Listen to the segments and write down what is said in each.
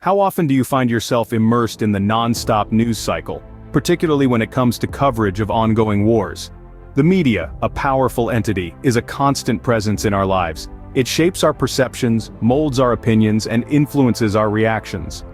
How often do you find yourself immersed in the non-stop news cycle, particularly when it comes to coverage of ongoing wars? The media, a powerful entity, is a constant presence in our lives. It shapes our perceptions, molds our opinions, and influences our reactions.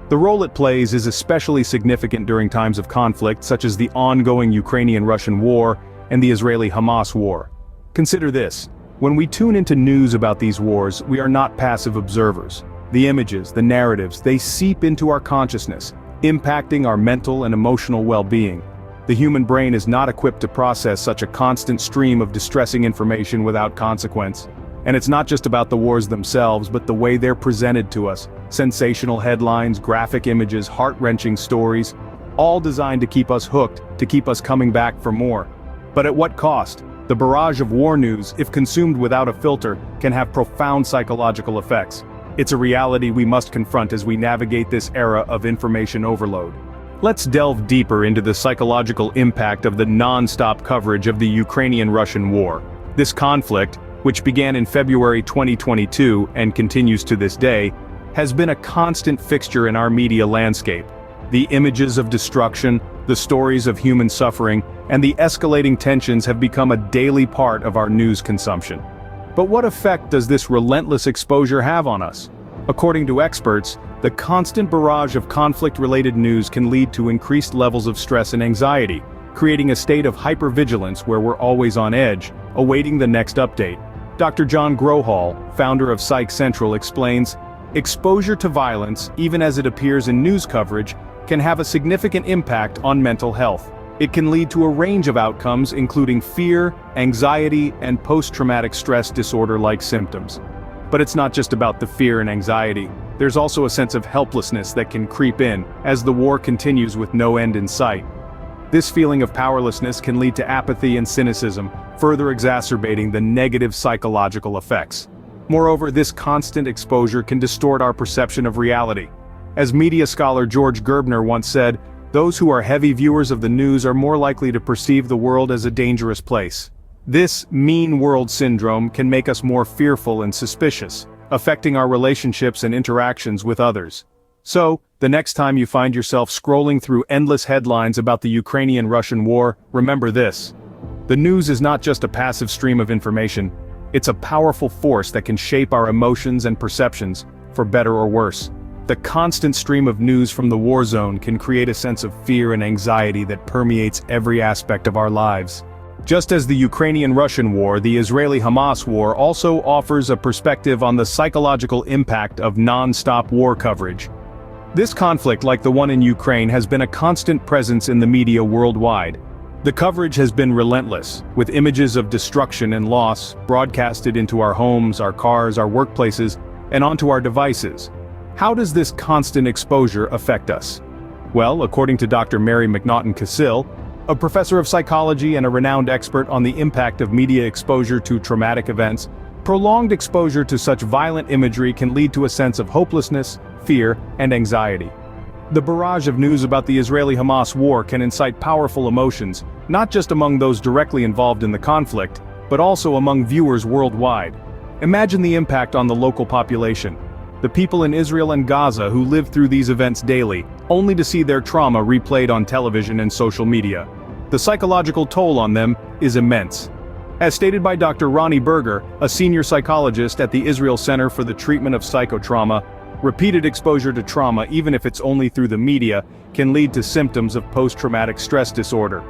The role it plays is especially significant during times of conflict, such as the ongoing Ukrainian-Russian war and the Israeli-Hamas war. Consider this: when we tune into news about these wars, we are not passive observers. The images, the narratives, they seep into our consciousness, impacting our mental and emotional well-being. The human brain is not equipped to process such a constant stream of distressing information without consequence. And it's not just about the wars themselves, but the way they're presented to us. Sensational headlines, graphic images, heart-wrenching stories, all designed to keep us hooked, to keep us coming back for more. But at what cost? The barrage of war news, if consumed without a filter, can have profound psychological effects. It's a reality we must confront as we navigate this era of information overload. Let's delve deeper into the psychological impact of the non-stop coverage of the Ukrainian-Russian war. This conflict, which began in February 2022 and continues to this day, has been a constant fixture in our media landscape. The images of destruction, the stories of human suffering, and the escalating tensions have become a daily part of our news consumption. But what effect does this relentless exposure have on us? According to experts, the constant barrage of conflict-related news can lead to increased levels of stress and anxiety, creating a state of hypervigilance where we're always on edge, awaiting the next update. Dr. John Grohol, founder of Psych Central, explains, exposure to violence, even as it appears in news coverage, can have a significant impact on mental health. It can lead to a range of outcomes including fear, anxiety, and post-traumatic stress disorder-like symptoms. But it's not just about the fear and anxiety. There's also a sense of helplessness that can creep in as the war continues with no end in sight. This feeling of powerlessness can lead to apathy and cynicism, further exacerbating the negative psychological effects. Moreover, this constant exposure can distort our perception of reality. As media scholar George Gerbner once said, those who are heavy viewers of the news are more likely to perceive the world as a dangerous place. This mean world syndrome can make us more fearful and suspicious, affecting our relationships and interactions with others. So, the next time you find yourself scrolling through endless headlines about the Ukrainian-Russian war, remember this: the news is not just a passive stream of information, it's a powerful force that can shape our emotions and perceptions, for better or worse. The constant stream of news from the war zone can create a sense of fear and anxiety that permeates every aspect of our lives. Just as the Ukrainian-Russian war, the Israeli-Hamas war also offers a perspective on the psychological impact of non-stop war coverage. This conflict, like the one in Ukraine, has been a constant presence in the media worldwide. The coverage has been relentless, with images of destruction and loss broadcasted into our homes, our cars, our workplaces, and onto our devices. How does this constant exposure affect us? Well, according to Dr. Mary McNaughton Cassill, a professor of psychology and a renowned expert on the impact of media exposure to traumatic events, prolonged exposure to such violent imagery can lead to a sense of hopelessness, fear, and anxiety. The barrage of news about the Israeli-Hamas war can incite powerful emotions, not just among those directly involved in the conflict, but also among viewers worldwide. Imagine the impact on the local population. The people in Israel and Gaza who live through these events daily, only to see their trauma replayed on television and social media. The psychological toll on them is immense. As stated by Dr. Ronnie Berger, a senior psychologist at the Israel Center for the Treatment of Psychotrauma, repeated exposure to trauma, even if it's only through the media, can lead to symptoms of post-traumatic stress disorder.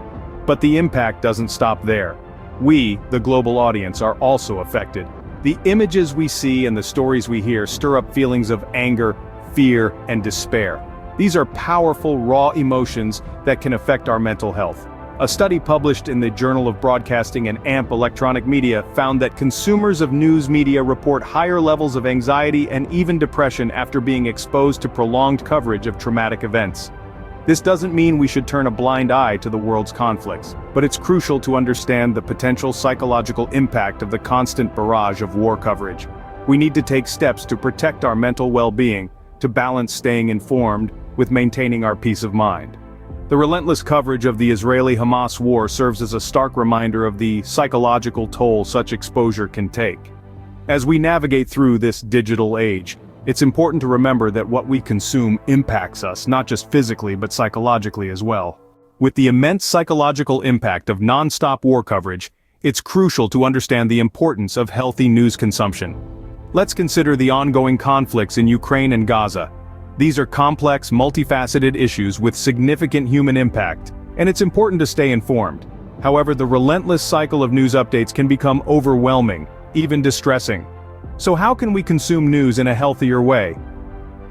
But the impact doesn't stop there. We, the global audience, are also affected. The images we see and the stories we hear stir up feelings of anger, fear, and despair. These are powerful, raw emotions that can affect our mental health. A study published in the Journal of Broadcasting and AMP Electronic Media found that consumers of news media report higher levels of anxiety and even depression after being exposed to prolonged coverage of traumatic events. This doesn't mean we should turn a blind eye to the world's conflicts, but it's crucial to understand the potential psychological impact of the constant barrage of war coverage. We need to take steps to protect our mental well-being, to balance staying informed with maintaining our peace of mind. The relentless coverage of the Israeli-Hamas war serves as a stark reminder of the psychological toll such exposure can take. As we navigate through this digital age, It's important to remember that what we consume impacts us, not just physically but psychologically as well. With the immense psychological impact of non-stop war coverage, it's crucial to understand the importance of healthy news consumption. Let's consider the ongoing conflicts in Ukraine and Gaza. These are complex, multifaceted issues with significant human impact, and it's important to stay informed. However, the relentless cycle of news updates can become overwhelming, even distressing. So how can we consume news in a healthier way?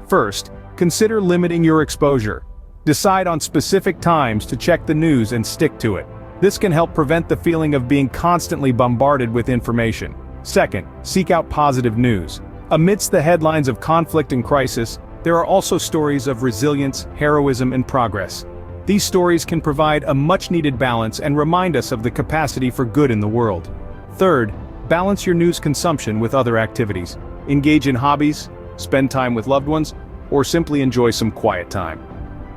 First, consider limiting your exposure. Decide on specific times to check the news and stick to it. This can help prevent the feeling of being constantly bombarded with information. Second, seek out positive news. Amidst the headlines of conflict and crisis, there are also stories of resilience, heroism, and progress. These stories can provide a much-needed balance and remind us of the capacity for good in the world. Third, balance your news consumption with other activities. Engage in hobbies, spend time with loved ones, or simply enjoy some quiet time.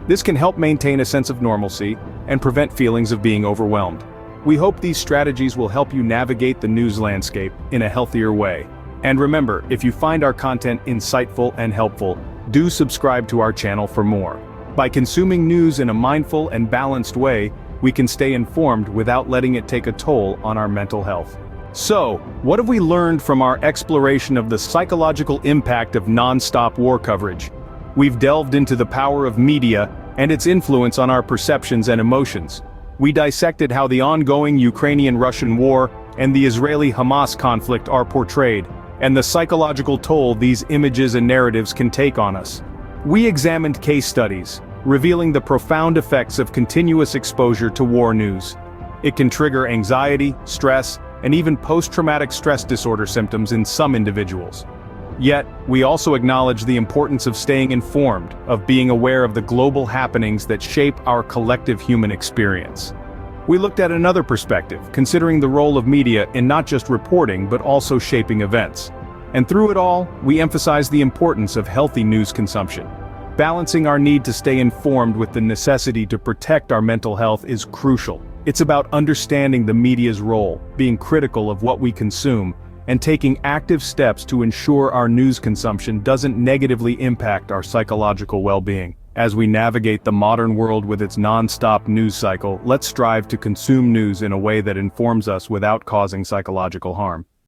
This can help maintain a sense of normalcy and prevent feelings of being overwhelmed. We hope these strategies will help you navigate the news landscape in a healthier way. And remember, if you find our content insightful and helpful, do subscribe to our channel for more. By consuming news in a mindful and balanced way, we can stay informed without letting it take a toll on our mental health. So, what have we learned from our exploration of the psychological impact of non-stop war coverage? We've delved into the power of media and its influence on our perceptions and emotions. We dissected how the ongoing Ukrainian-Russian war and the Israeli-Hamas conflict are portrayed, and the psychological toll these images and narratives can take on us. We examined case studies, revealing the profound effects of continuous exposure to war news. It can trigger anxiety, stress, and even post-traumatic stress disorder symptoms in some individuals. Yet, we also acknowledge the importance of staying informed, of being aware of the global happenings that shape our collective human experience. We looked at another perspective, considering the role of media in not just reporting but also shaping events. And through it all, we emphasized the importance of healthy news consumption. Balancing our need to stay informed with the necessity to protect our mental health is crucial. It's about understanding the media's role, being critical of what we consume, and taking active steps to ensure our news consumption doesn't negatively impact our psychological well-being. As we navigate the modern world with its non-stop news cycle, let's strive to consume news in a way that informs us without causing psychological harm.